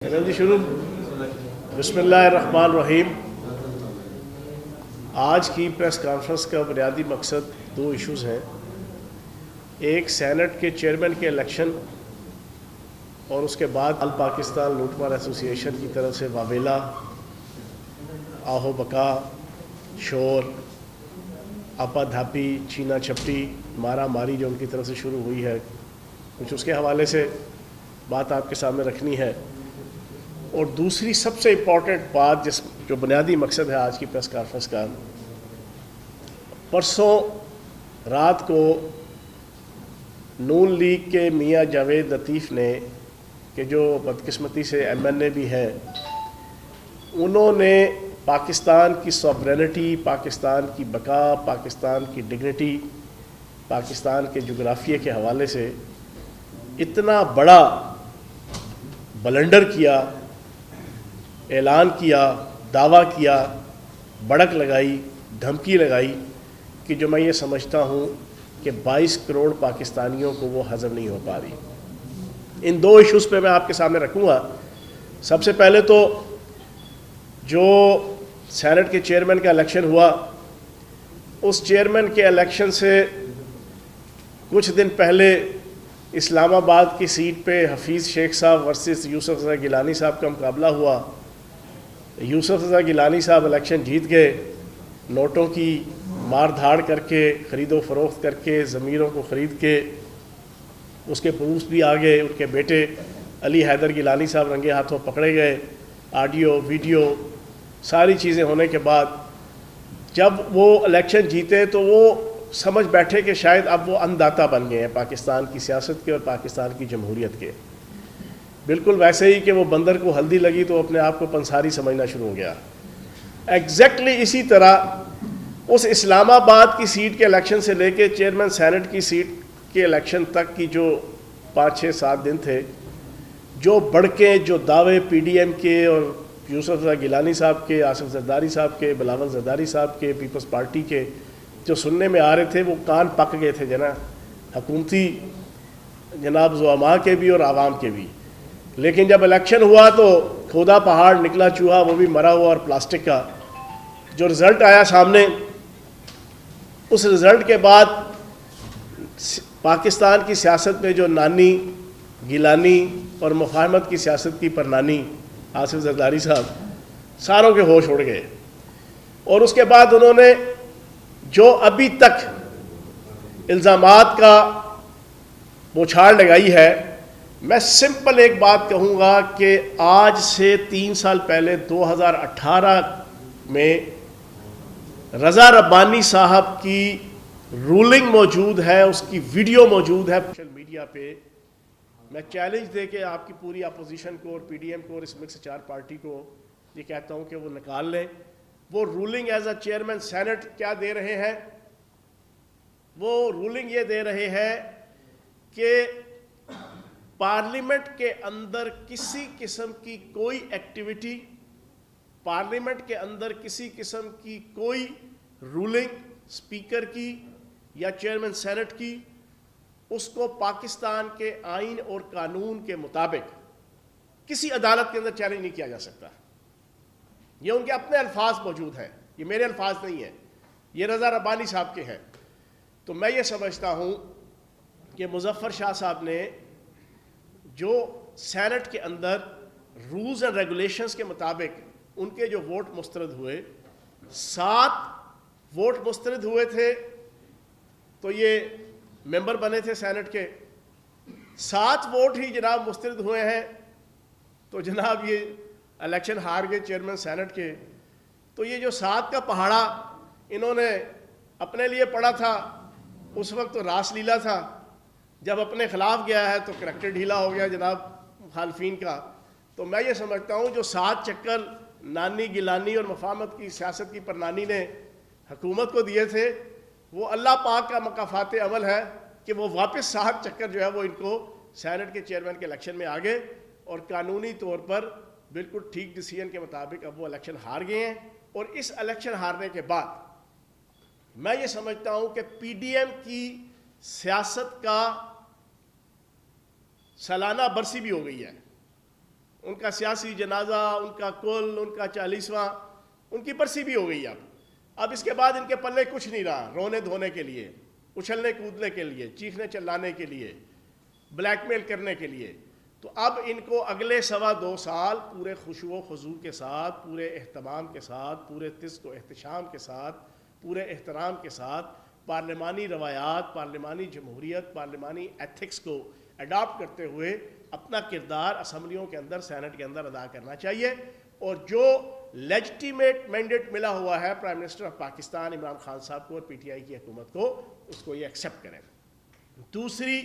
جی شروع بسم اللہ الرحمن الرحیم۔ آج کی پریس کانفرنس کا بنیادی مقصد دو ایشوز ہیں، ایک سینٹ کے چیئرمین کے الیکشن اور اس کے بعد آل پاکستان لوٹ مار ایسوسی ایشن کی طرف سے واویلا، آہو بکا، شور، آپا دھاپی، چینا چھپٹی، مارا ماری جو ان کی طرف سے شروع ہوئی ہے، کچھ اس کے حوالے سے بات آپ کے سامنے رکھنی ہے۔ اور دوسری سب سے امپورٹنٹ بات جو بنیادی مقصد ہے آج کی پریس کانفرنس کا، پرسوں رات کو نون لیگ کے میاں جاوید لطیف نے، کہ جو بدقسمتی سے ایم این اے بھی ہے، انہوں نے پاکستان کی سوورینٹی، پاکستان کی بقا، پاکستان کی ڈگنیٹی، پاکستان کے جغرافیے کے حوالے سے اتنا بڑا بلنڈر کیا، اعلان کیا، دعویٰ کیا، بڑک لگائی، دھمکی لگائی، کہ جو میں یہ سمجھتا ہوں کہ 22 کروڑ پاکستانیوں کو وہ ہضم نہیں ہو پا رہی۔ ان دو ایشوز پہ میں آپ کے سامنے رکھوں گا۔ سب سے پہلے تو جو سینٹ کے چیئرمین کا الیکشن ہوا، اس چیئرمین کے الیکشن سے کچھ دن پہلے اسلام آباد کی سیٹ پہ حفیظ شیخ صاحب ورسز یوسف رضا گیلانی صاحب کا مقابلہ ہوا۔ یوسف رضا گیلانی صاحب الیکشن جیت گئے، نوٹوں کی مار دھاڑ کر کے، خرید و فروخت کر کے، ضمیروں کو خرید کے، اس کے پروفs بھی آ گئے، ان کے بیٹے علی حیدر گیلانی صاحب رنگے ہاتھوں پکڑے گئے، آڈیو ویڈیو ساری چیزیں ہونے کے بعد جب وہ الیکشن جیتے تو وہ سمجھ بیٹھے کہ شاید اب وہ انداتا بن گئے ہیں پاکستان کی سیاست کے اور پاکستان کی جمہوریت کے۔ بالکل ویسے ہی کہ وہ بندر کو ہلدی لگی تو اپنے آپ کو پنساری سمجھنا شروع ہو گیا۔ ایگزیکٹلی اسی طرح اس اسلام آباد کی سیٹ کے الیکشن سے لے کے چیئرمین سینٹ کی سیٹ کے الیکشن تک کی جو 5-6-7 دن تھے، جو بڑکے، جو دعوے پی ڈی ایم کے اور یوسف رضا گیلانی صاحب کے، آصف زرداری صاحب کے، بلاول زرداری صاحب کے، پیپلز پارٹی کے، جو سننے میں آ رہے تھے، وہ کان پک گئے تھے حکومتی جناب زعماء کے بھی اور عوام کے بھی۔ لیکن جب الیکشن ہوا تو کھودا پہاڑ نکلا چوہا، وہ بھی مرا ہوا اور پلاسٹک کا۔ جو رزلٹ آیا سامنے، اس رزلٹ کے بعد پاکستان کی سیاست میں جو نانی، گیلانی اور مفاہمت کی سیاست کی پرنانی آصف زرداری صاحب، ساروں کے ہوش اڑ گئے۔ اور اس کے بعد انہوں نے جو ابھی تک الزامات کا بوچھاڑ لگائی ہے، میں سمپل ایک بات کہوں گا کہ آج سے 3 سال پہلے 2018 میں رضا ربانی صاحب کی رولنگ موجود ہے، اس کی ویڈیو موجود ہے سوشل میڈیا پہ۔ میں چیلنج دے کے آپ کی پوری اپوزیشن کو اور پی ڈی ایم کو اور اس مکس 4 پارٹی کو یہ کہتا ہوں کہ وہ نکال لیں۔ وہ ruling as a chairman Senate کیا دے رہے ہیں؟ وہ رولنگ یہ دے رہے ہیں کہ پارلیمنٹ کے اندر کسی قسم کی کوئی ایکٹیویٹی، پارلیمنٹ کے اندر کسی قسم کی کوئی رولنگ اسپیکر کی یا چیئرمین سینٹ کی، اس کو پاکستان کے آئین اور قانون کے مطابق کسی عدالت کے اندر چیلنج نہیں کیا جا سکتا۔ یہ ان کے اپنے الفاظ موجود ہیں، یہ میرے الفاظ نہیں ہیں، یہ رضا ربانی صاحب کے ہیں۔ تو میں یہ سمجھتا ہوں کہ مظفر شاہ صاحب نے جو سینٹ کے اندر رولز اینڈ ریگولیشنز کے مطابق ان کے جو ووٹ مسترد ہوئے، 7 ووٹ مسترد ہوئے تھے تو یہ ممبر بنے تھے سینٹ کے، 7 ووٹ ہی جناب مسترد ہوئے ہیں تو جناب یہ الیکشن ہار گئے چیئرمین سینٹ کے۔ تو یہ جو 7 کا پہاڑا انہوں نے اپنے لیے پڑھا تھا، اس وقت تو راس لیلا تھا، جب اپنے خلاف گیا ہے تو کریکٹر ڈھیلا ہو گیا جناب مخالفین کا۔ تو میں یہ سمجھتا ہوں جو 7 چکر نانی، گیلانی اور مفاہمت کی سیاست کی پرنانی نے حکومت کو دیے تھے، وہ اللہ پاک کا مکافات عمل ہے کہ وہ واپس 7 چکر جو ہے وہ ان کو سینٹ کے چیئرمین کے الیکشن میں آگے، اور قانونی طور پر بالکل ٹھیک ڈیسیژن کے مطابق اب وہ الیکشن ہار گئے ہیں۔ اور اس الیکشن ہارنے کے بعد میں یہ سمجھتا ہوں کہ پی ڈی ایم کی سیاست کا سالانہ برسی بھی ہو گئی ہے۔ ان کا سیاسی جنازہ، ان کا کل، ان کا 40واں، ان کی برسی بھی ہو گئی اب اس کے بعد ان کے پلے کچھ نہیں رہا رونے دھونے کے لیے، اچھلنے کودنے کے لیے، چیخنے چلانے کے لیے، بلیک میل کرنے کے لیے۔ تو اب ان کو اگلے 2.25 سال پورے خشوع و خضوع کے ساتھ، پورے اہتمام کے ساتھ، پورے طزق و احتشام کے ساتھ، پورے احترام کے ساتھ پارلیمانی روایات، پارلیمانی جمہوریت، پارلیمانی ایتھکس کو اڈاپٹ کرتے ہوئے اپنا کردار اسمبلیوں کے اندر، سینٹ کے اندر ادا کرنا چاہیے، اور جو لیجٹیمیٹ مینڈیٹ ملا ہوا ہے prime minister of Pakistan Imran Khan صاحب کو اور پی ٹی آئی کی حکومت کو، اس کو یہ ایکسیپٹ کریں۔ دوسری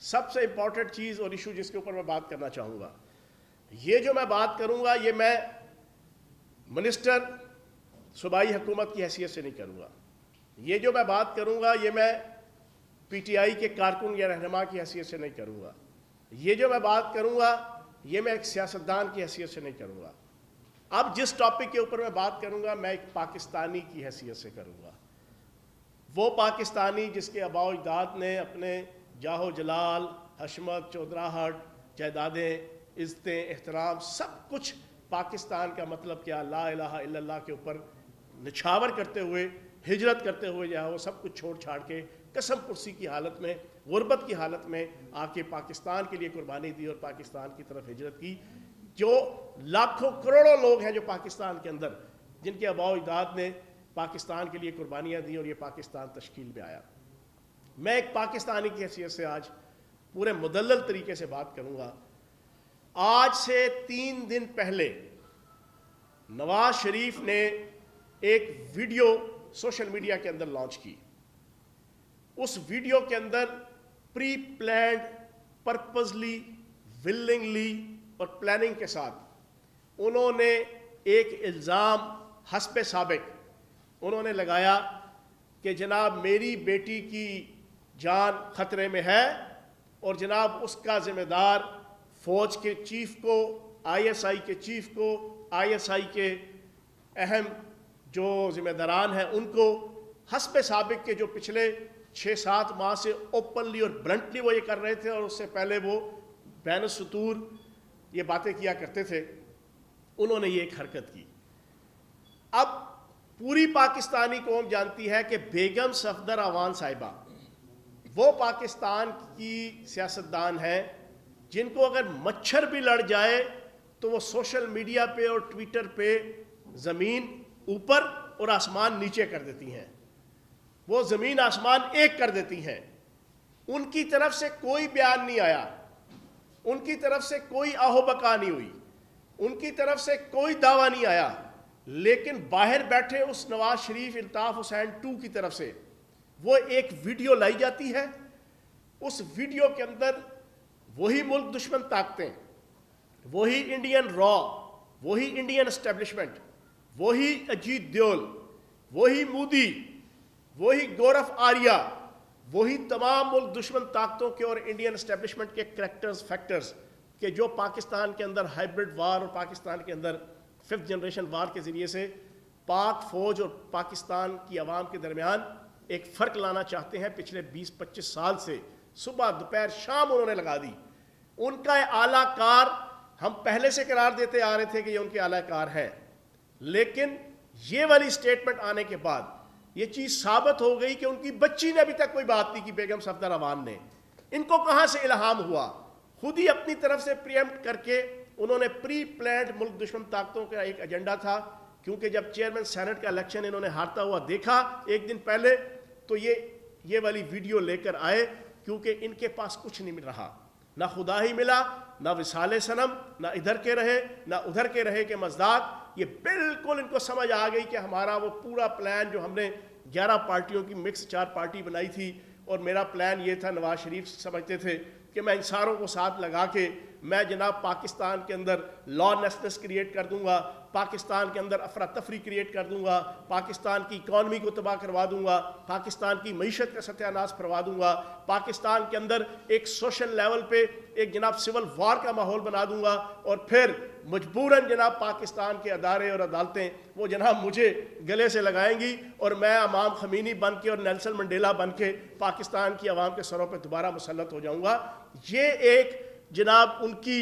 سب سے امپورٹنٹ چیز اور ایشو جس کے اوپر میں بات کرنا چاہوں گا، یہ جو میں بات کروں گا یہ میں منسٹر صوبائی حکومت کی حیثیت سے نہیں کروں گا، یہ جو میں بات کروں گا یہ میں پی ٹی آئی کے کارکن یا رہنما کی حیثیت سے نہیں کروں گا، یہ جو میں بات کروں گا یہ میں ایک سیاستدان کی حیثیت سے نہیں کروں گا۔ اب جس ٹاپک کے اوپر میں بات کروں گا میں ایک پاکستانی کی حیثیت سے کروں گا، وہ پاکستانی جس کے آباء و اجداد نے اپنے جاہ و جلال، حشمت، چودراہٹ، جائیدادیں، عزتیں، احترام، سب کچھ پاکستان کا مطلب کیا لا الہ الا اللہ کے اوپر نچھاور کرتے ہوئے، ہجرت کرتے ہوئے جو ہے وہ سب کچھ چھوڑ چھاڑ کے قسم پرسی کی حالت میں، غربت کی حالت میں آ کے پاکستان کے لیے قربانی دی اور پاکستان کی طرف ہجرت کی۔ جو لاکھوں کروڑوں لوگ ہیں جو پاکستان کے اندر، جن کے آباء و اجداد نے پاکستان کے لیے قربانیاں دیں اور یہ پاکستان تشکیل میں آیا۔ میں ایک پاکستانی کی حیثیت سے آج پورے مدلل طریقے سے بات کروں گا۔ آج سے 3 دن پہلے نواز شریف نے ایک ویڈیو سوشل میڈیا کے اندر لانچ کی۔ اس ویڈیو کے اندر پری پلانڈ، پرپزلی، ولنگلی اور پلاننگ کے ساتھ انہوں نے ایک الزام حسب سابق انہوں نے لگایا کہ جناب میری بیٹی کی جان خطرے میں ہے اور جناب اس کا ذمہ دار فوج کے چیف کو، آئی ایس آئی کے چیف کو، آئی ایس آئی کے اہم جو ذمہ داران ہیں ان کو، حسب سابق کے جو پچھلے 6-7 ماہ سے اوپنلی اور بلنٹلی وہ یہ کر رہے تھے اور اس سے پہلے وہ بین السطور یہ باتیں کیا کرتے تھے، انہوں نے یہ ایک حرکت کی۔ اب پوری پاکستانی قوم جانتی ہے کہ بیگم صفدر اعوان صاحبہ وہ پاکستان کی سیاستدان ہیں جن کو اگر مچھر بھی لڑ جائے تو وہ سوشل میڈیا پہ اور ٹویٹر پہ زمین اوپر اور آسمان نیچے کر دیتی ہیں، وہ زمین آسمان ایک کر دیتی ہیں۔ ان کی طرف سے کوئی بیان نہیں آیا، ان کی طرف سے کوئی آہو بکا نہیں ہوئی، ان کی طرف سے کوئی دعویٰ نہیں آیا، لیکن باہر بیٹھے اس نواز شریف الطاف حسین 2 کی طرف سے وہ ایک ویڈیو لائی جاتی ہے۔ اس ویڈیو کے اندر وہی ملک دشمن طاقتیں، وہی انڈین را، وہی انڈین اسٹیبلشمنٹ، وہی اجیت دیول، وہی مودی، وہی گورف آریہ، وہی تمام ملک دشمن طاقتوں کے اور انڈین اسٹیبلشمنٹ کے کریکٹرز، فیکٹرز کہ جو پاکستان کے اندر ہائبرڈ وار اور پاکستان کے اندر 5th جنریشن وار کے ذریعے سے پاک فوج اور پاکستان کی عوام کے درمیان ایک فرق لانا چاہتے ہیں۔ پچھلے 20-25 سال سے صبح دوپہر شام انہوں نے لگا دی۔ ان کا اعلیٰ کار ہم پہلے سے قرار دیتے آ رہے تھے کہ یہ ان کے اعلیٰ کار ہیں، لیکن یہ والی سٹیٹمنٹ آنے کے بعد یہ چیز ثابت ہو گئی کہ ان کی بچی نے ابھی تک کوئی بات نہیں کی، بیگم صفدر اعوان نے۔ ان کو کہاں سے الہام ہوا؟ خود ہی اپنی طرف سے پریمپٹ کر کے انہوں نے پری پلانڈ ملک دشمن طاقتوں کا ایک ایجنڈا تھا، کیونکہ جب چیئرمین سینٹ کا الیکشن انہوں نے ہارتا ہوا دیکھا 1 دن پہلے تو یہ والی ویڈیو لے کر آئے، کیونکہ ان کے پاس کچھ نہیں مل رہا، نہ خدا ہی ملا، نہ وصال صنم، نہ ادھر کے رہے نہ ادھر کے رہے کے مزداق۔ یہ بالکل ان کو سمجھ آ گئی کہ ہمارا وہ پورا پلان جو ہم نے 11 پارٹیوں کی مکس 4 پارٹی بنائی تھی، اور میرا پلان یہ تھا، نواز شریف سمجھتے تھے کہ میں ان ساروں کو ساتھ لگا کے میں جناب پاکستان کے اندر لا لیسنس کریٹ کر دوں گا، پاکستان کے اندر افراتفری کریٹ کر دوں گا، پاکستان کی اکانومی کو تباہ کروا دوں گا، پاکستان کی معیشت کا ستیہ ناش کروا دوں گا، پاکستان کے اندر ایک سوشل لیول پہ ایک جناب سول وار کا ماحول بنا دوں گا، اور پھر مجبوراً جناب پاکستان کے ادارے اور عدالتیں وہ جناب مجھے گلے سے لگائیں گی، اور میں امام خمینی بن کے اور نیلسن منڈیلا بن کے پاکستان کی عوام کے سروں پہ دوبارہ مسلط ہو جاؤں گا۔ یہ ایک جناب ان کی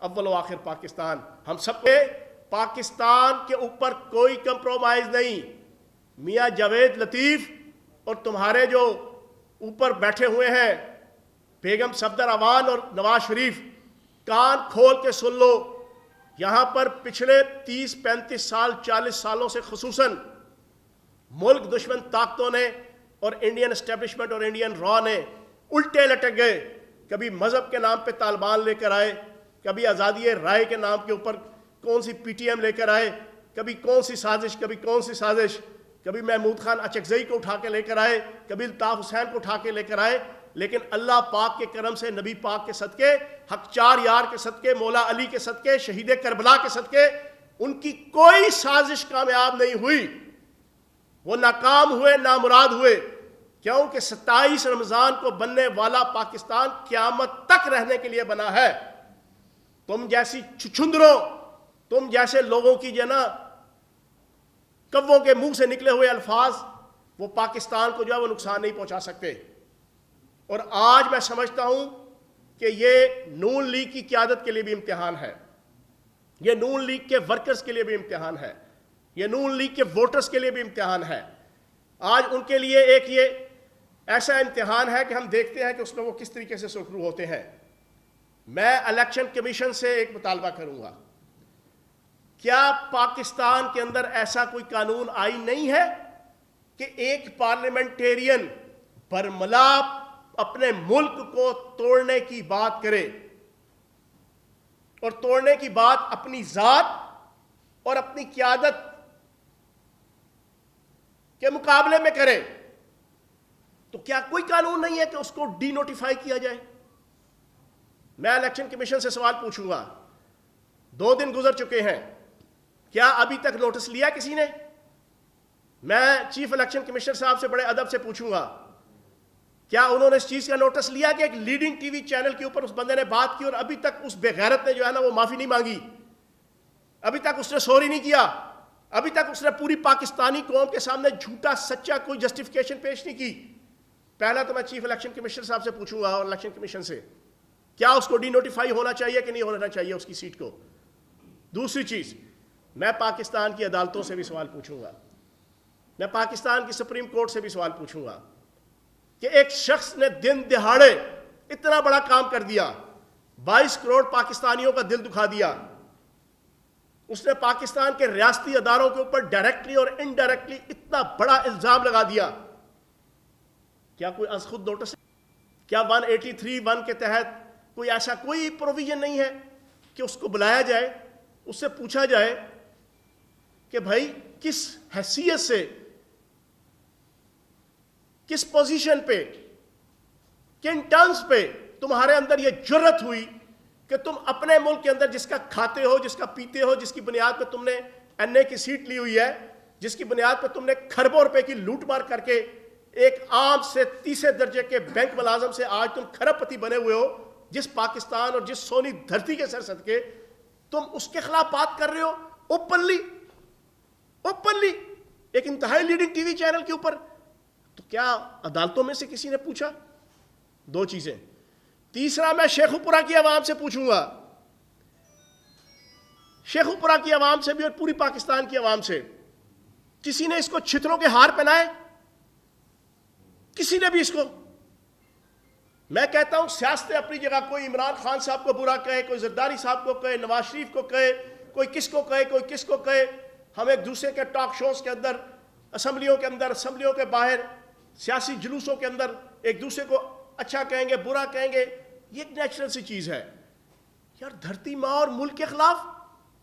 اول و آخر پاکستان. ہم سب کو پاکستان کے اوپر کوئی کمپرومائز نہیں. میاں جاوید لطیف اور تمہارے جو اوپر بیٹھے ہوئے ہیں بیگم صفدر اعوان اور نواز شریف, کان کھول کے سن لو, یہاں پر پچھلے 30-35 سال 40 سالوں سے خصوصاً ملک دشمن طاقتوں نے اور انڈین اسٹیبلشمنٹ اور انڈین را نے الٹے لٹک گئے. کبھی مذہب کے نام پہ طالبان لے کر آئے, کبھی آزادی رائے کے نام کے اوپر کون سی پی ٹی ایم لے کر آئے, کبھی کون سی سازش, کبھی کون سی سازش, کبھی محمود خان اچکزئی کو اٹھا کے لے کر آئے, کبھی الطاف حسین کو اٹھا کے لے کر آئے. لیکن اللہ پاک کے کرم سے, نبی پاک کے صدقے, حق چار یار کے صدقے, مولا علی کے صدقے, شہید کربلا کے صدقے, ان کی کوئی سازش کامیاب نہیں ہوئی. وہ ناکام ہوئے, نامراد ہوئے, کیونکہ 27 رمضان کو بننے والا پاکستان قیامت تک رہنے کے لیے بنا ہے. تم جیسی چھچھندروں, تم جیسے لوگوں کی جو نا کووں کے منہ سے نکلے ہوئے الفاظ, وہ پاکستان کو جو ہے وہ نقصان نہیں پہنچا سکتے. اور آج میں سمجھتا ہوں کہ یہ نون لیگ کی قیادت کے لیے بھی امتحان ہے, یہ نون لیگ کے ورکرز کے لیے بھی امتحان ہے, یہ نون لیگ کے ووٹرز کے لیے بھی امتحان ہے. آج ان کے لیے ایک یہ ایسا امتحان ہے کہ ہم دیکھتے ہیں کہ اس میں وہ کس طریقے سے سرخرو ہوتے ہیں. میں الیکشن کمیشن سے ایک مطالبہ کروں گا, کیا پاکستان کے اندر ایسا کوئی قانون آئین نہیں ہے کہ ایک پارلیمنٹیرین برملا اپنے ملک کو توڑنے کی بات کرے, اور توڑنے کی بات اپنی ذات اور اپنی قیادت کے مقابلے میں کرے؟ تو کیا کوئی قانون نہیں ہے کہ اس کو ڈی نوٹیفائی کیا جائے؟ میں الیکشن کمیشن سے سوال پوچھوں گا, 2 دن گزر چکے ہیں, کیا ابھی تک نوٹس لیا کسی نے؟ میں چیف الیکشن کمشنر صاحب سے بڑے ادب سے پوچھوں گا, کیا انہوں نے اس چیز کا نوٹس لیا کہ ایک لیڈنگ ٹی وی چینل کے اوپر اس بندے نے بات کی اور ابھی تک اس بے غیرت نے جو ہے نا وہ معافی نہیں مانگی, ابھی تک اس نے سوری نہیں کیا, ابھی تک اس نے پوری پاکستانی قوم کے سامنے جھوٹا سچا کوئی جسٹیفیکیشن پیش نہیں کی؟ پہلا تو میں چیف الیکشن کمشنر صاحب سے پوچھوں گا اور الیکشن کمیشن سے, کیا اس کو ڈی نوٹیفائی ہونا چاہیے کہ نہیں ہونا چاہیے اس کی سیٹ کو؟ دوسری چیز, میں پاکستان کی عدالتوں سے بھی سوال پوچھوں گا, میں پاکستان کی سپریم کورٹ سے بھی سوال پوچھوں گا کہ ایک شخص نے دن دہاڑے اتنا بڑا کام کر دیا, 22 کروڑ پاکستانیوں کا دل دکھا دیا, اس نے پاکستان کے ریاستی اداروں کے اوپر ڈائریکٹلی اور انڈائریکٹلی اتنا بڑا الزام لگا دیا, کیا کوئی از خود نوٹس ہے؟ کیا 183(1) کے تحت کوئی ایسا کوئی پروویژن نہیں ہے کہ اس کو بلایا جائے, اس سے پوچھا جائے کہ بھائی کس حیثیت سے, کس پوزیشن پہ, کن ٹرمز پہ تمہارے اندر یہ جرت ہوئی کہ تم اپنے ملک کے اندر جس کا کھاتے ہو, جس کا پیتے ہو, جس کی بنیاد پہ تم نے این اے کی سیٹ لی ہوئی ہے, جس کی بنیاد پہ تم نے کھربوں روپے کی لوٹ مار کر کے ایک عام سے 30 درجے کے بینک ملازم سے آج تم کھرب پتی بنے ہوئے ہو, جس پاکستان اور جس سونی دھرتی کے سر صدقے تم اس کے خلاف بات کر رہے ہو اوپنلی ایک انتہائی لیڈنگ ٹی وی چینل کے اوپر. تو کیا عدالتوں میں سے کسی نے پوچھا؟ 2 چیزیں. تیسرا, میں شیخو پورہ کی عوام سے پوچھوں گا, شیخو پورہ کی عوام سے بھی اور پوری پاکستان کی عوام سے, کسی نے اس کو چھتروں کے ہار پہنائے؟ کسی نے بھی اس کو؟ میں کہتا ہوں سیاست اپنی جگہ, کوئی عمران خان صاحب کو برا کہے, کوئی زرداری صاحب کو کہے, نواز شریف کو کہے, کوئی کس کو کہے, کوئی کس کو کہے, ہم ایک دوسرے کے ٹاک شوز کے اندر, اسمبلیوں کے اندر, اسمبلیوں کے باہر, سیاسی جلوسوں کے اندر ایک دوسرے کو اچھا کہیں گے, برا کہیں گے, یہ ایک نیچرل سی چیز ہے. یار دھرتی ماں اور ملک کے خلاف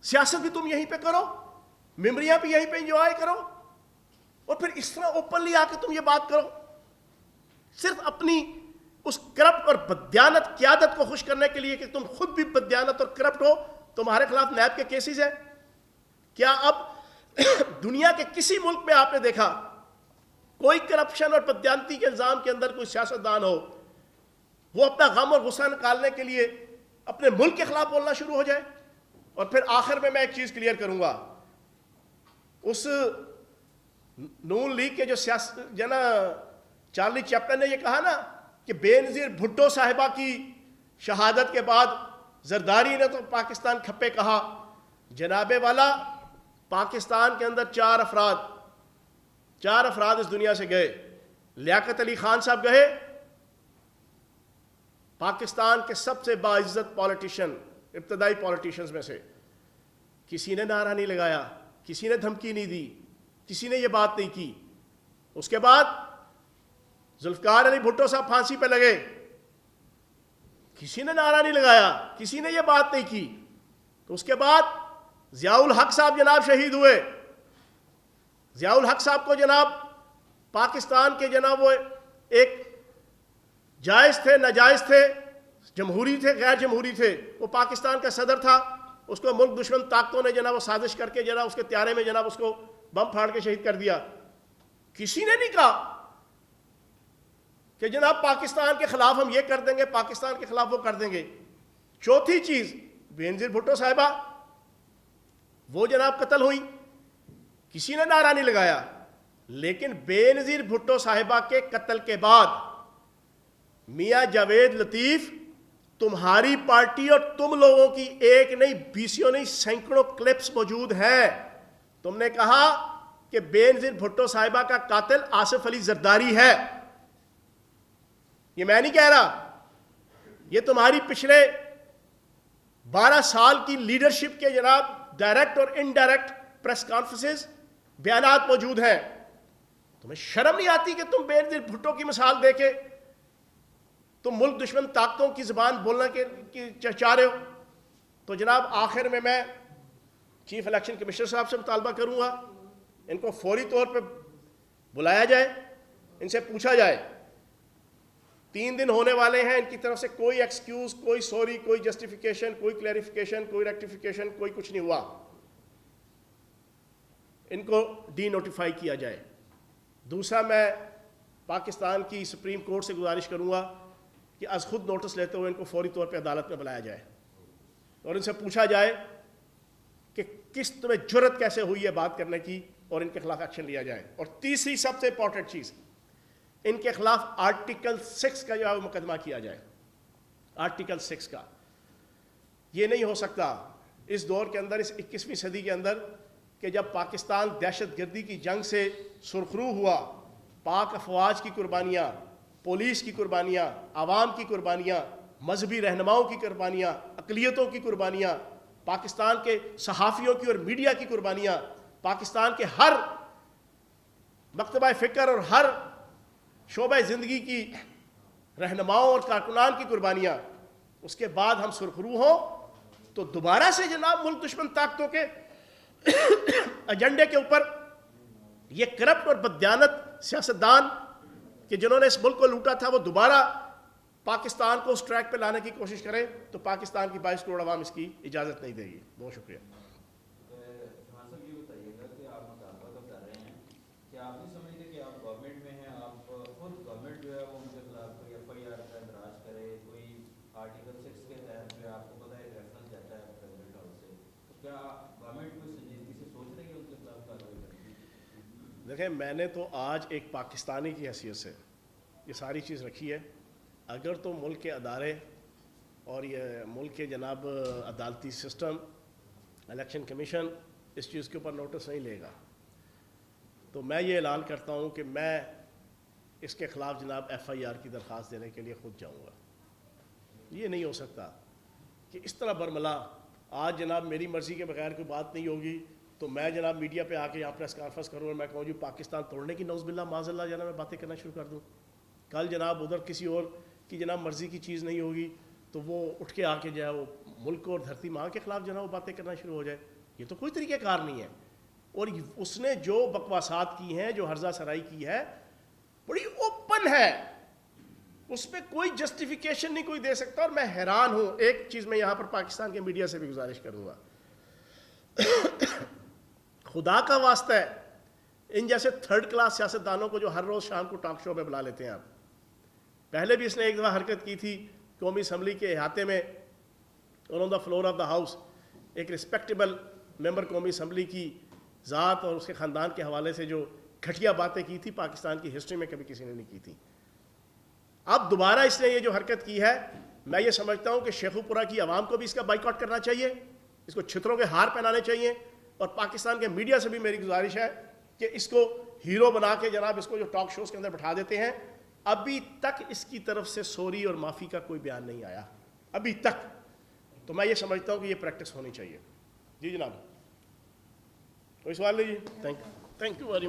سیاست بھی تم یہیں پہ کرو, میموریاں بھی یہیں پہ انجوائے کرو, اور پھر اس طرح اوپنلی آ کے تم یہ بات کرو, صرف اپنی اس کرپٹ اور بددیانت قیادت کو خوش کرنے کے لیے کہ تم خود بھی بددیانت اور کرپٹ ہو. تمہارے خلاف نیب کے کیسز ہیں. کیا اب دنیا کے کسی ملک میں آپ نے دیکھا کوئی کرپشن اور بددیانتی کے الزام کے اندر کوئی سیاستدان ہو, وہ اپنا غم اور غصہ نکالنے کے لیے اپنے ملک کے خلاف بولنا شروع ہو جائے؟ اور پھر آخر میں ایک چیز کلیئر کروں گا, اس نون لیگ کے جو جو نا چارلی چیپٹن نے یہ کہا نا کہ بے نظیر بھٹو صاحبہ کی شہادت کے بعد زرداری نے تو پاکستان کھپے کہا. جناب والا پاکستان کے اندر چار افراد اس دنیا سے گئے. لیاقت علی خان صاحب گئے, پاکستان کے سب سے باعزت پولیٹیشین, ابتدائی پولیٹیشنز میں سے. کسی نے نعرہ نہیں لگایا, کسی نے دھمکی نہیں دی, کسی نے یہ بات نہیں کی. اس کے بعد ذوالفقار علی بھٹو صاحب پھانسی پہ لگے, کسی نے نعرہ نہیں لگایا, کسی نے یہ بات نہیں کی. تو اس کے بعد ضیاء الحق صاحب جناب شہید ہوئے. ضیاء الحق صاحب کو جناب پاکستان کے جناب وہ ایک جائز تھے, ناجائز تھے, جمہوری تھے, غیر جمہوری تھے, وہ پاکستان کا صدر تھا. اس کو ملک دشمن طاقتوں نے جناب وہ سازش کر کے جناب اس کے طیارے میں جناب اس کو بم پھاڑ کے شہید کر دیا. کسی نے نہیں کہا کہ جناب پاکستان کے خلاف ہم یہ کر دیں گے, پاکستان کے خلاف وہ کر دیں گے. چوتھی چیز, بینظیر بھٹو صاحبہ وہ جناب قتل ہوئی, کسی نے نعرہ نہیں لگایا. لیکن بینظیر بھٹو صاحبہ کے قتل کے بعد میاں جاوید لطیف, تمہاری پارٹی اور تم لوگوں کی ایک نہیں, بیسیوں نہیں, سینکڑوں کلپس موجود ہیں. تم نے کہا کہ بینظیر بھٹو صاحبہ کا قاتل آصف علی زرداری ہے. یہ میں نہیں کہہ رہا, یہ تمہاری پچھلے 12 سال کی لیڈرشپ کے جناب ڈائریکٹ اور انڈائریکٹ پریس کانفرنسز بیانات موجود ہیں. تمہیں شرم نہیں آتی کہ تم بینظیر بھٹو کی مثال دے کے تم ملک دشمن طاقتوں کی زبان بولنا کی چاہ رہے ہو؟ تو جناب آخر میں چیف الیکشن کمشنر صاحب سے مطالبہ کروں گا, ان کو فوری طور پہ بلایا جائے, ان سے پوچھا جائے. 3 دن ہونے والے ہیں, ان کی طرف سے کوئی ایکسکیوز, کوئی سوری, کوئی جسٹیفیکیشن, کوئی کلیریفیکیشن, کوئی ریکٹیفیکیشن, کوئی کچھ نہیں ہوا. ان کو ڈی نوٹیفائی کیا جائے. دوسرا, میں پاکستان کی سپریم کورٹ سے گزارش کروں گا کہ از خود نوٹس لیتے ہوئے ان کو فوری طور پہ عدالت میں بلایا جائے اور ان سے پوچھا جائے کہ کس تمہیں جرت کیسے ہوئی ہے بات کرنے کی, اور ان کے خلاف ایکشن لیا جائے. اور تیسری سب سے امپورٹنٹ چیز, ان کے خلاف آرٹیکل 6 کا جو ہے مقدمہ کیا جائے. آرٹیکل 6 کا یہ نہیں ہو سکتا اس دور کے اندر, اس 21ویں صدی کے اندر, کہ جب پاکستان دہشت گردی کی جنگ سے سرخرو ہوا, پاک افواج کی قربانیاں, پولیس کی قربانیاں, عوام کی قربانیاں, مذہبی رہنماؤں کی قربانیاں, اقلیتوں کی قربانیاں, پاکستان کے صحافیوں کی اور میڈیا کی قربانیاں, پاکستان کے ہر مکتبہ فکر اور ہر شعبہ زندگی کی رہنماؤں اور کارکنان کی قربانیاں, اس کے بعد ہم سرخرو ہوں تو دوبارہ سے جناب ملک دشمن طاقتوں کے ایجنڈے کے اوپر یہ کرپٹ اور بددیانت سیاستدان کہ جنہوں نے اس ملک کو لوٹا تھا وہ دوبارہ پاکستان کو اس ٹریک پہ لانے کی کوشش کریں, تو پاکستان کی 22 کروڑ عوام اس کی اجازت نہیں دے گی. بہت شکریہ. دیکھیں, میں نے تو آج ایک پاکستانی کی حیثیت سے یہ ساری چیز رکھی ہے. اگر تو ملک کے ادارے اور یہ ملک کے جناب عدالتی سسٹم, الیکشن کمیشن اس چیز کے اوپر نوٹس نہیں لے گا, تو میں یہ اعلان کرتا ہوں کہ میں اس کے خلاف جناب FIR کی درخواست دینے کے لیے خود جاؤں گا. یہ نہیں ہو سکتا کہ اس طرح برملا آج جناب میری مرضی کے بغیر کوئی بات نہیں ہوگی تو میں جناب میڈیا پہ آ کے یہاں پریس کانفرنس کروں اور میں کہوں جی پاکستان توڑنے کی نعوذ باللہ معاذ اللہ جناب میں باتیں کرنا شروع کر دوں. کل جناب ادھر کسی اور کی جناب مرضی کی چیز نہیں ہوگی تو وہ اٹھ کے آ کے جو ہے وہ ملک اور دھرتی ماں کے خلاف جناب وہ باتیں کرنا شروع ہو جائے. یہ تو کوئی طریقہ کار نہیں ہے. اور اس نے جو بکواسات کی ہیں, جو ہرزہ سرائی کی ہے, بڑی اوپن ہے, اس پہ کوئی جسٹیفیکیشن نہیں کوئی دے سکتا. اور میں حیران ہوں. ایک چیز میں یہاں پر پاکستان کے میڈیا سے بھی گزارش کروں گا, خدا کا واسطہ ہے ان جیسے 3rd کلاس سیاستدانوں کو جو ہر روز شام کو ٹاک شو میں بلا لیتے ہیں آپ. پہلے بھی اس نے ایک دفعہ حرکت کی تھی قومی اسمبلی کے احاطے میں اور on the floor of the house ایک رسپیکٹیبل ممبر قومی اسمبلی کی ذات اور اس کے خاندان کے حوالے سے جو گھٹیا باتیں کی تھی پاکستان کی ہسٹری میں کبھی کسی نے نہیں کی تھی. اب دوبارہ اس نے یہ جو حرکت کی ہے میں یہ سمجھتا ہوں کہ شیخوپورہ کی عوام کو بھی اس کا بائیکاٹ کرنا چاہیے، اس کو چھتروں کے ہار پہنانے چاہیے، اور پاکستان کے میڈیا سے بھی میری گزارش ہے کہ اس کو ہیرو بنا کے جناب اس کو جو ٹاک شوز کے اندر بٹھا دیتے ہیں، ابھی تک اس کی طرف سے سوری اور معافی کا کوئی بیان نہیں آیا ابھی تک. تو میں یہ سمجھتا ہوں کہ یہ پریکٹس ہونی چاہیے. جی جناب، کوئی سوال نہیں؟ جی تھینک یو ویری